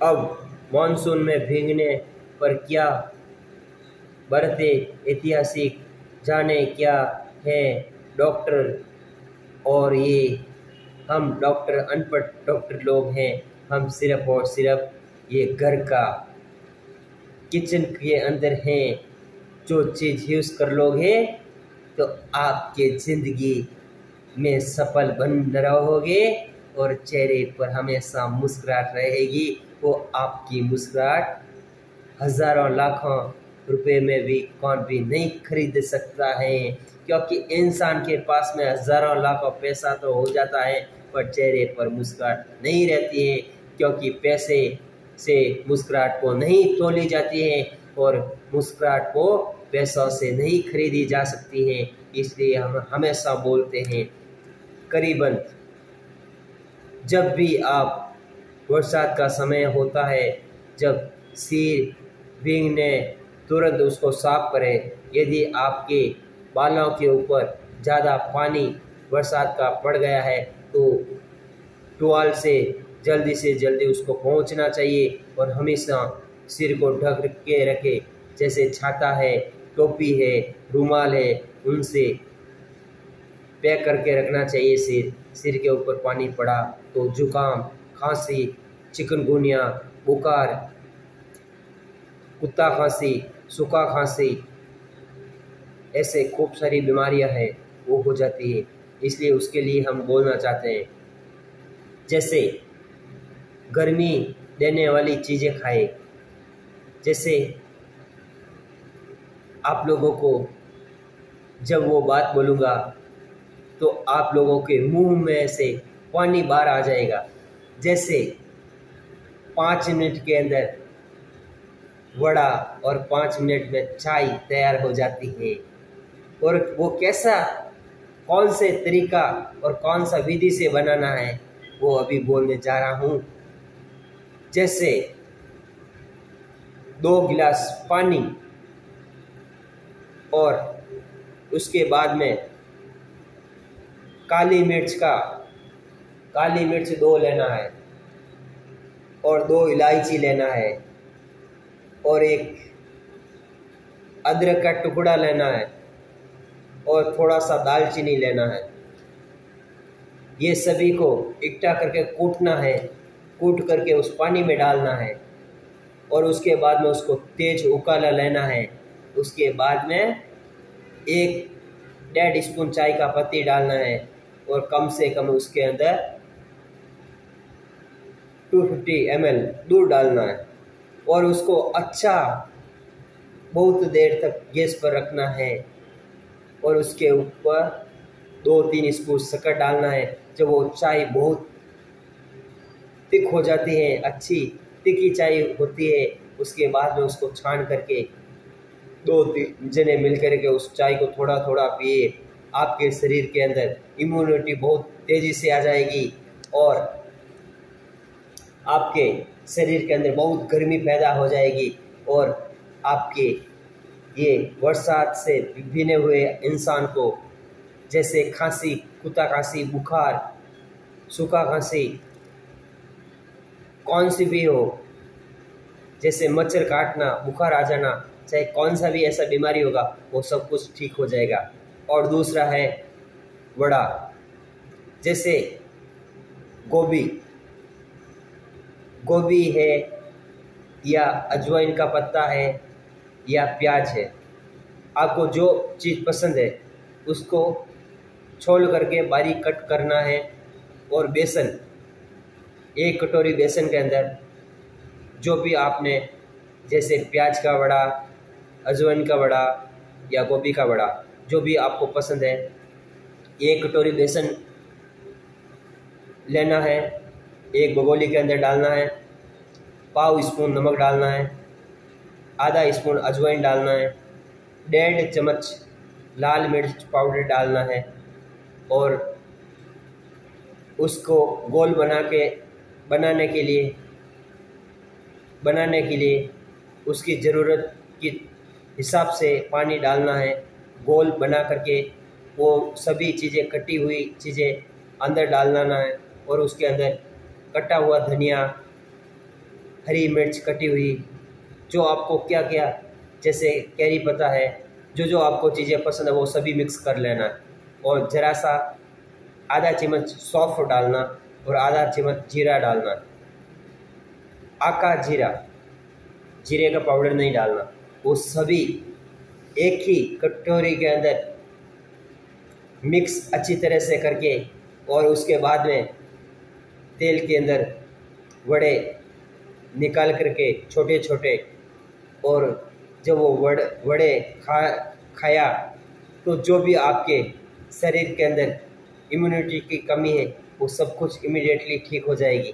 अब मानसून में भीगने पर क्या बरतें ऐतिहासिक जाने क्या है डॉक्टर। और ये हम डॉक्टर अनपढ़ डॉक्टर लोग हैं। हम सिर्फ और सिर्फ ये घर का किचन के अंदर हैं। जो चीज़ यूज़ कर लोगे तो आपके ज़िंदगी में सफल बन रहोगे और चेहरे पर हमेशा मुस्कुराहट रहेगी। वो आपकी मुस्कुराहट हज़ारों लाखों रुपए में भी कौन भी नहीं खरीद सकता है, क्योंकि इंसान के पास में हज़ारों लाखों पैसा तो हो जाता है पर चेहरे पर मुस्कुराहट नहीं रहती है, क्योंकि पैसे से मुस्कुराहट को नहीं तोली जाती है और मुस्कुराहट को पैसों से नहीं खरीदी जा सकती है। इसलिए हम हमेशा बोलते हैं, करीबन जब भी आप बरसात का समय होता है, जब सिर भीगने तुरंत उसको साफ करें। यदि आपके बालों के ऊपर ज़्यादा पानी बरसात का पड़ गया है तो टुवाल से जल्दी उसको पहुंचना चाहिए और हमेशा सिर को ढक के रखें। जैसे छाता है, टोपी है, रुमाल है, उनसे पैक करके रखना चाहिए। सिर के ऊपर पानी पड़ा तो जुकाम, खांसी, चिकनगुनिया, बुखार, कुत्ता खांसी, सूखा खांसी, ऐसे खूब सारी बीमारियां हैं वो हो जाती है। इसलिए उसके लिए हम बोलना चाहते हैं, जैसे गर्मी देने वाली चीज़ें खाएं। जैसे आप लोगों को जब वो बात बोलूँगा तो आप लोगों के मुंह में से पानी बाहर आ जाएगा। जैसे 5 मिनट के अंदर वड़ा और 5 मिनट में चाय तैयार हो जाती है। और वो कैसा, कौन से तरीका और कौन सा विधि से बनाना है वो अभी बोलने जा रहा हूँ। जैसे 2 गिलास पानी और उसके बाद में काली मिर्च 2 लेना है और 2 इलायची लेना है और एक अदरक का टुकड़ा लेना है और थोड़ा सा दालचीनी लेना है। ये सभी को इकट्ठा करके कूटना है, कूट करके उस पानी में डालना है और उसके बाद में उसको तेज उकाला लेना है। उसके बाद में 1.5 स्पून चाय का पत्ती डालना है और कम से कम उसके अंदर 250 ml दूध डालना है और उसको अच्छा बहुत देर तक गैस पर रखना है और उसके ऊपर 2-3 स्पून शक्कर डालना है। जब वो चाय बहुत थिक हो जाती है, अच्छी तिखी चाय होती है, उसके बाद में उसको छान करके 2-3 जने मिल करके उस चाय को थोड़ा थोड़ा पिए। आपके शरीर के अंदर इम्यूनिटी बहुत तेज़ी से आ जाएगी और आपके शरीर के अंदर बहुत गर्मी पैदा हो जाएगी और आपके ये बरसात से भीने हुए इंसान को जैसे खांसी, कुत्ता खांसी, बुखार, सूखा खांसी, कौन सी भी हो, जैसे मच्छर काटना, बुखार आ जाना, चाहे कौन सा भी ऐसा बीमारी होगा वो सब कुछ ठीक हो जाएगा। और दूसरा है वड़ा। जैसे गोभी है या अजवाइन का पत्ता है या प्याज है, आपको जो चीज़ पसंद है उसको छोल करके बारीक कट करना है और बेसन, 1 कटोरी बेसन के अंदर जो भी आपने, जैसे प्याज का वड़ा, अजवाइन का वड़ा या गोभी का वड़ा, जो भी आपको पसंद है, 1 कटोरी बेसन लेना है, एक भगोनी के अंदर डालना है, पाव स्पून नमक डालना है, आधा स्पून अजवाइन डालना है, 1.5 चम्मच लाल मिर्च पाउडर डालना है और उसको गोल बनाने के लिए उसकी ज़रूरत के हिसाब से पानी डालना है। गोल बना करके वो सभी चीज़ें, कटी हुई चीज़ें अंदर डालना है और उसके अंदर कटा हुआ धनिया, हरी मिर्च कटी हुई, जो आपको क्या क्या, जैसे कैरी पत्ता है, जो जो आपको चीज़ें पसंद है वो सभी मिक्स कर लेना है। और ज़रा सा आधा चम्मच सौंफ डालना और आधा चम्मच जीरा डालना, आका जीरा, जीरे का पाउडर नहीं डालना। वो सभी एक ही कटोरी के अंदर मिक्स अच्छी तरह से करके, और उसके बाद में तेल के अंदर वड़े निकाल करके छोटे छोटे, और जब वो वड़े खाया तो जो भी आपके शरीर के अंदर इम्यूनिटी की कमी है वो सब कुछ इमीडिएटली ठीक हो जाएगी।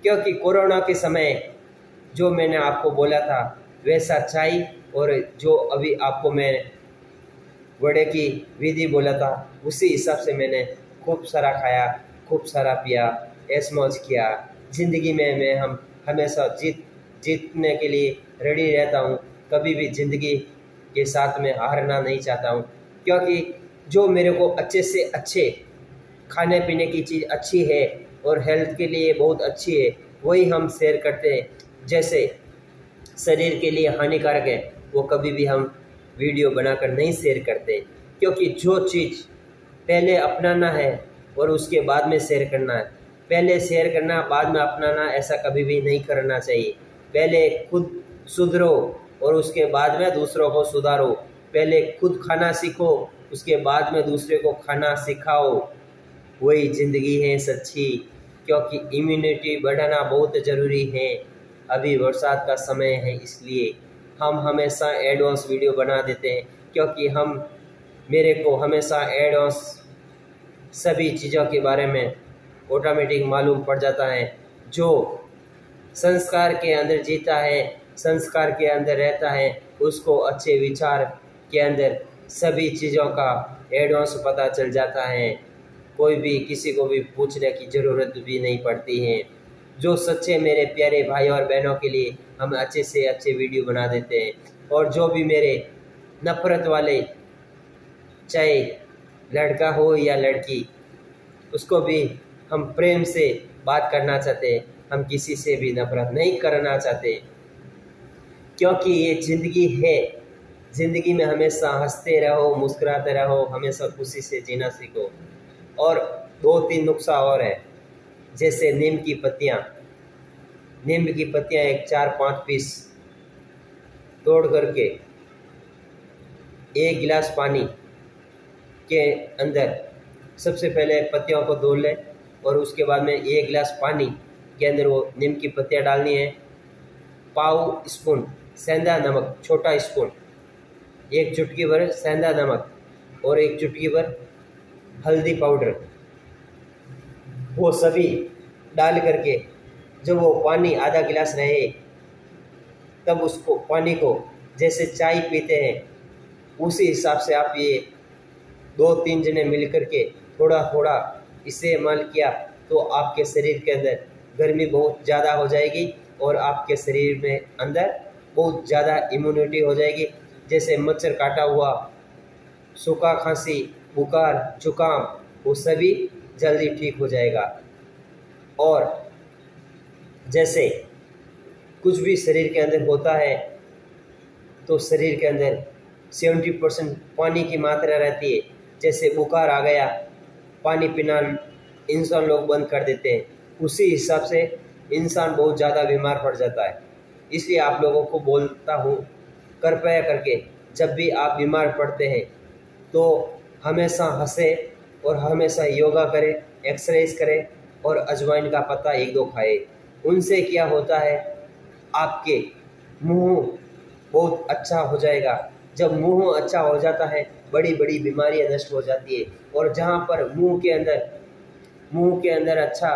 क्योंकि कोरोना के समय जो मैंने आपको बोला था वैसा चाय, और जो अभी आपको मैं वड़े की विधि बोला था उसी हिसाब से मैंने खूब सारा खाया, खूब सारा पिया, ऐश मौज किया। ज़िंदगी में मैं हमेशा जीतने के लिए रेडी रहता हूँ, कभी भी ज़िंदगी के साथ में हारना नहीं चाहता हूँ। क्योंकि जो मेरे को अच्छे से अच्छे खाने पीने की चीज़ अच्छी है और हेल्थ के लिए बहुत अच्छी है वही हम शेयर करते हैं। जैसे शरीर के लिए हानिकारक है वो कभी भी हम वीडियो बनाकर नहीं शेयर करते, क्योंकि जो चीज़ पहले अपनाना है और उसके बाद में शेयर करना है, पहले शेयर करना बाद में अपनाना, ऐसा कभी भी नहीं करना चाहिए। पहले खुद सुधरो और उसके बाद में दूसरों को सुधारो। पहले खुद खाना सीखो, उसके बाद में दूसरे को खाना सिखाओ। वही ज़िंदगी है सच्ची, क्योंकि इम्यूनिटी बढ़ाना बहुत ज़रूरी है। अभी बरसात का समय है इसलिए हम हमेशा एडवांस वीडियो बना देते हैं, क्योंकि मेरे को हमेशा एडवांस सभी चीज़ों के बारे में ऑटोमेटिक मालूम पड़ जाता है। जो संस्कार के अंदर जीता है, संस्कार के अंदर रहता है, उसको अच्छे विचार के अंदर सभी चीज़ों का एडवांस पता चल जाता है। कोई भी किसी को भी पूछने की ज़रूरत भी नहीं पड़ती है। जो सच्चे मेरे प्यारे भाई और बहनों के लिए हम अच्छे से अच्छे वीडियो बना देते हैं, और जो भी मेरे नफ़रत वाले, चाहे लड़का हो या लड़की, उसको भी हम प्रेम से बात करना चाहते हैं। हम किसी से भी नफरत नहीं करना चाहते, क्योंकि ये ज़िंदगी है। ज़िंदगी में हमेशा हंसते रहो, मुस्कुराते रहो, हमेशा खुशी से जीना सीखो। और 2-3 नुस्खा और है, जैसे नीम की पत्तियाँ एक 4-5 पीस तोड़ करके 1 गिलास पानी के अंदर सबसे पहले पत्तियों को धो लें, और उसके बाद में 1 गिलास पानी के अंदर वो नीम की पत्तियाँ डालनी है। पाव स्पून सेंधा नमक, छोटा स्पून, 1 चुटकी भर सेंधा नमक और 1 चुटकी भर हल्दी पाउडर, वो सभी डाल करके जब वो पानी आधा गिलास रहे तब उसको पानी को जैसे चाय पीते हैं उसी हिसाब से आप ये 2-3 जने मिल करके थोड़ा थोड़ा इस्तेमाल किया तो आपके शरीर के अंदर गर्मी बहुत ज़्यादा हो जाएगी और आपके शरीर में अंदर बहुत ज़्यादा इम्यूनिटी हो जाएगी। जैसे मच्छर काटा हुआ, सूखा खांसी, बुखार, जुकाम, वो सभी जल्दी ठीक हो जाएगा। और जैसे कुछ भी शरीर के अंदर होता है तो शरीर के अंदर 70% पानी की मात्रा रहती है। जैसे बुखार आ गया, पानी पीना इंसान लोग बंद कर देते हैं, उसी हिसाब से इंसान बहुत ज़्यादा बीमार पड़ जाता है। इसलिए आप लोगों को बोलता हूँ, कृपया करके जब भी आप बीमार पड़ते हैं तो हमेशा हंसे और हमेशा योगा करें, एक्सरसाइज करें और अजवाइन का पत्ता 1-2 खाए। उनसे क्या होता है, आपके मुंह बहुत अच्छा हो जाएगा। जब मुंह अच्छा हो जाता है बड़ी बड़ी बीमारियां नष्ट हो जाती है। और जहाँ पर मुंह के अंदर अच्छा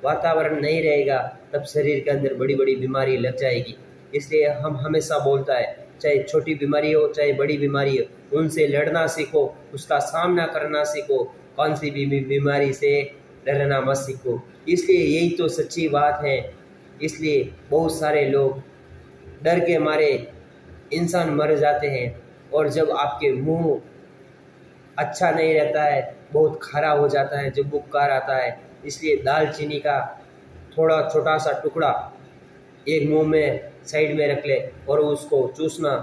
वातावरण नहीं रहेगा तब शरीर के अंदर बड़ी बड़ी बीमारी लग जाएगी। इसलिए हम हमेशा बोलता है, चाहे छोटी बीमारी हो चाहे बड़ी बीमारी हो, उनसे लड़ना सीखो, उसका सामना करना सीखो, कौन सी भी बीमारी से डरना मत सीखो। इसलिए यही तो सच्ची बात है। इसलिए बहुत सारे लोग डर के मारे इंसान मर जाते हैं। और जब आपके मुंह अच्छा नहीं रहता है, बहुत खारा हो जाता है, जब बुखार आता है, इसलिए दालचीनी का थोड़ा छोटा सा टुकड़ा एक मुंह में साइड में रख ले और उसको चूसना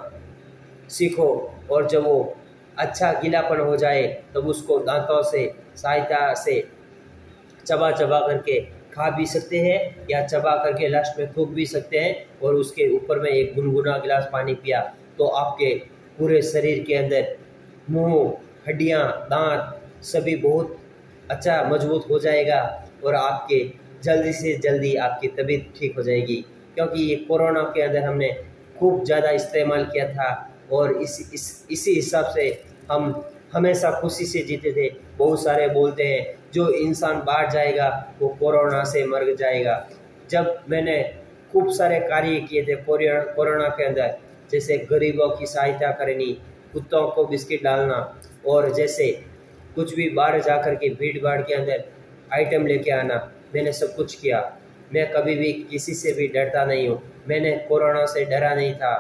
सीखो, और जब वो अच्छा गीलापन हो जाए तब उसको दांतों से सहायता से चबा चबा करके खा भी सकते हैं या चबा करके लास्ट में थूक भी सकते हैं, और उसके ऊपर में एक गुनगुना गिलास पानी पिया तो आपके पूरे शरीर के अंदर मुंह, हड्डियां, दांत सभी बहुत अच्छा मजबूत हो जाएगा और आपके जल्दी से जल्दी आपकी तबीयत ठीक हो जाएगी। क्योंकि ये कोरोना के अंदर हमने खूब ज़्यादा इस्तेमाल किया था और इसी हिसाब से हम हमेशा खुशी से जीते थे। बहुत सारे बोलते हैं जो इंसान बाहर जाएगा वो कोरोना से मर जाएगा। जब मैंने खूब सारे कार्य किए थे कोरोना के अंदर, जैसे गरीबों की सहायता करनी, कुत्तों को बिस्किट डालना, और जैसे कुछ भी बाहर जाकर के भीड़ भाड़ के अंदर आइटम लेके आना, मैंने सब कुछ किया। मैं कभी भी किसी से भी डरता नहीं हूँ। मैंने कोरोना से डरा नहीं था,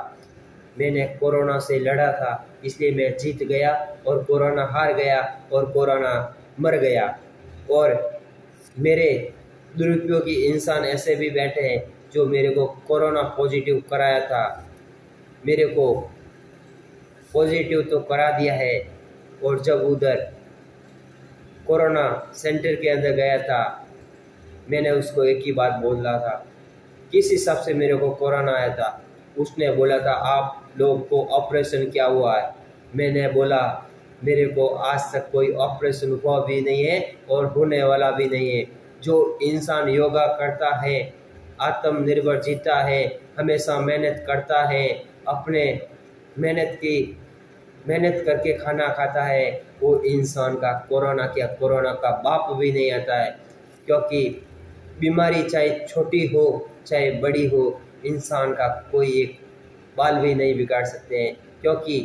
मैंने कोरोना से लड़ा था, इसलिए मैं जीत गया और कोरोना हार गया और कोरोना मर गया। और मेरे दुरुपयोगी इंसान ऐसे भी बैठे हैं जो मेरे को कोरोना पॉजिटिव कराया था, मेरे को पॉजिटिव तो करा दिया है। और जब उधर कोरोना सेंटर के अंदर गया था, मैंने उसको एक ही बात बोला था, किस हिसाब से मेरे को कोरोना आया था। उसने बोला था आप लोग को ऑपरेशन क्या हुआ है। मैंने बोला मेरे को आज तक कोई ऑपरेशन हुआ भी नहीं है और होने वाला भी नहीं है। जो इंसान योगा करता है, आत्मनिर्भर जीता है, हमेशा मेहनत करता है, अपने मेहनत करके खाना खाता है, वो इंसान का कोरोना का बाप भी नहीं आता है। क्योंकि बीमारी चाहे छोटी हो चाहे बड़ी हो, इंसान का कोई एक बाल भी नहीं बिगाड़ सकते हैं। क्योंकि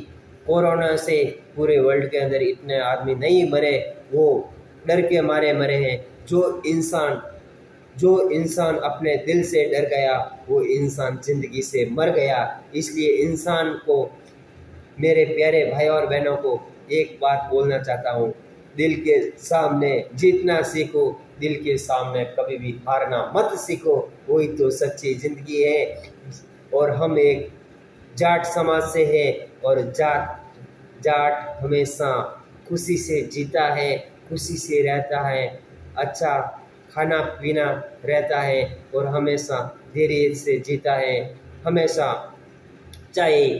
कोरोना से पूरे वर्ल्ड के अंदर इतने आदमी नहीं मरे, वो डर के मारे मरे हैं। जो इंसान अपने दिल से डर गया वो इंसान जिंदगी से मर गया। इसलिए इंसान को, मेरे प्यारे भाई और बहनों को एक बात बोलना चाहता हूँ, दिल के सामने जीतना सीखो, दिल के सामने कभी भी हारना मत सीखो, वही तो सच्ची जिंदगी है। और हम एक जाट समाज से है और जाट हमेशा खुशी से जीता है, खुशी से रहता है, अच्छा खाना पीना रहता है और हमेशा धैर्य से जीता है। हमेशा चाहे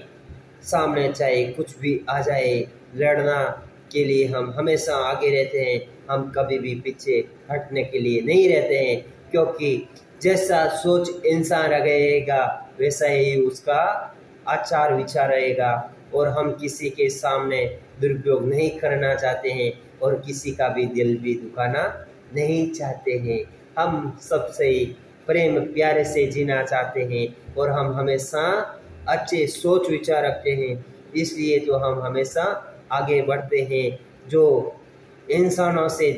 सामने चाहे कुछ भी आ जाए, लड़ना के लिए हम हमेशा आगे रहते हैं, हम कभी भी पीछे हटने के लिए नहीं रहते हैं। क्योंकि जैसा सोच इंसान रहेगा वैसा ही उसका आचार विचार रहेगा। और हम किसी के सामने दुरुपयोग नहीं करना चाहते हैं और किसी का भी दिल भी दुखाना नहीं चाहते हैं। हम सबसे प्रेम प्यारे से जीना चाहते हैं और हम हमेशा अच्छे सोच विचार रखते हैं, इसलिए तो हम हमेशा आगे बढ़ते हैं। जो इंसानों से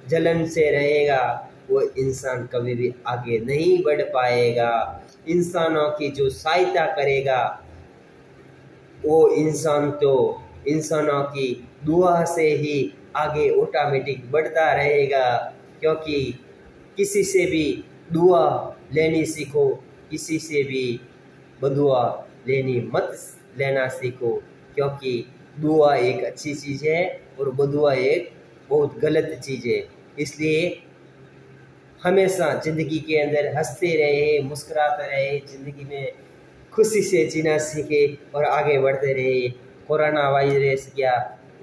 जलन से रहेगा वो इंसान कभी भी आगे नहीं बढ़ पाएगा। इंसानों की जो सहायता करेगा वो इंसान तो इंसानों की दुआ से ही आगे ऑटोमेटिक बढ़ता रहेगा। क्योंकि किसी से भी दुआ लेनी सीखो, किसी से भी बदुआ लेनी मत लेना सीखो। क्योंकि दुआ एक अच्छी चीज़ है और बदुआ एक बहुत गलत चीज़ है। इसलिए हमेशा ज़िंदगी के अंदर हंसते रहे, मुस्कुराते रहे, ज़िंदगी में खुशी से जीना सीखे और आगे बढ़ते रहे। कोरोना वायरस क्या,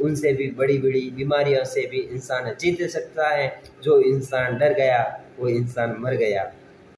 उनसे भी बड़ी बड़ी बीमारियों से भी इंसान जीत सकता है। जो इंसान डर गया वो इंसान मर गया।